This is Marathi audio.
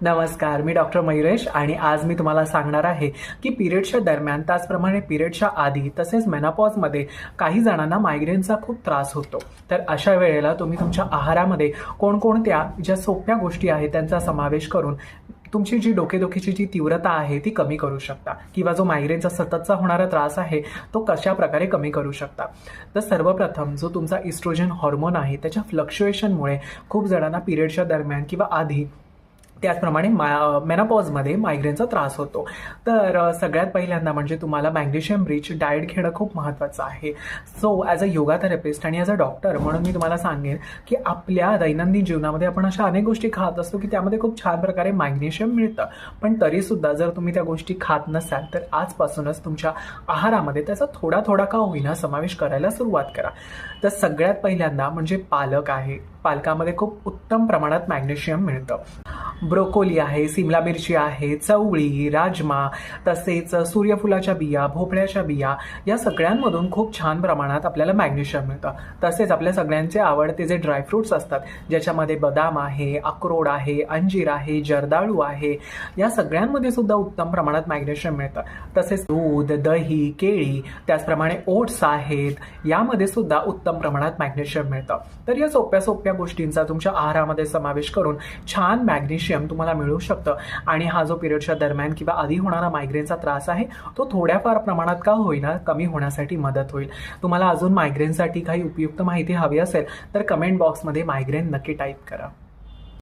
नमस्कार, मी डॉक्टर मयुरेश आणि आज मी तुम्हाला सांगणार आहे की पिरियडच्या दरम्यान त्याचप्रमाणे पिरियडच्या आधी तसेच मेनोपॉजमध्ये काही जणांना मायग्रेनचा खूप त्रास होतो. तर अशा वेळेला तुम्ही तुमच्या आहारामध्ये कोणकोणत्या ज्या सोप्या गोष्टी आहेत त्यांचा समावेश करून तुमची जी डोकेदुखीची जी तीव्रता आहे ती कमी करू शकता किंवा जो मायग्रेनचा सततचा होणारा त्रास आहे तो कशा प्रकारे कमी करू शकता. तर सर्वप्रथम जो तुमचा इस्ट्रोजन हॉर्मोन आहे त्याच्या फ्लक्च्युएशनमुळे खूप जणांना पिरियडच्या दरम्यान किंवा आधी त्याचप्रमाणे मेनोपॉजमध्ये मायग्रेनचा त्रास होतो. तर सगळ्यात पहिल्यांदा म्हणजे तुम्हाला मॅग्नेशियम रिच डाएट घेणं खूप महत्त्वाचं आहे. So as a yoga therapist आणि ॲज अ डॉक्टर म्हणून मी तुम्हाला सांगेन की आपल्या दैनंदिन जीवनामध्ये आपण अशा अनेक गोष्टी खात असतो की त्यामध्ये खूप छान प्रकारे मॅग्नेशियम मिळतं. पण तरीसुद्धा जर तुम्ही त्या गोष्टी खात नसाल तर आजपासूनच तुमच्या आहारामध्ये त्याचा थोडा थोडा का होईना समावेश करायला सुरुवात करा. तर सगळ्यात पहिल्यांदा म्हणजे पालक आहे. पालकामध्ये खूप उत्तम प्रमाणात मॅग्नेशियम मिळतं. ब्रोकोली आहे, सिमला मिरची आहे, चवळी, राजमा, तसेच सूर्यफुलाच्या बिया, भोपळ्याच्या बिया या सगळ्यांमधून खूप छान प्रमाणात आपल्याला मॅग्नेशियम मिळतं. तसेच आपल्या सगळ्यांचे आवडते जे ड्रायफ्रूट्स असतात ज्याच्यामध्ये बदाम आहे, अक्रोड आहे, अंजीर आहे, जर्दाळू आहे, या सगळ्यांमध्ये सुद्धा उत्तम प्रमाणात मॅग्नेशियम मिळतं. तसेच दूध, दही, केळी, त्याचप्रमाणे ओट्स आहेत, यामध्ये सुद्धा उत्तम प्रमाणात मॅग्नेशियम मिळतं. तर या सोप्या सोप्या गोष्टींचा तुमच्या आहारामध्ये समावेश करून छान मॅग्नेशियम तुम्हाला मिळू शकतं आणि हा जो पिरियडच्या दरम्यान किंवा आधी होणारा मायग्रेनचा त्रास आहे तो थोड्याफार प्रमाणात का होईना कमी होण्यासाठी मदत होईल. तुम्हाला अजून मायग्रेनसाठी काही उपयुक्त माहिती हवी असेल तर कमेंट बॉक्समध्ये मायग्रेन नक्की टाईप करा.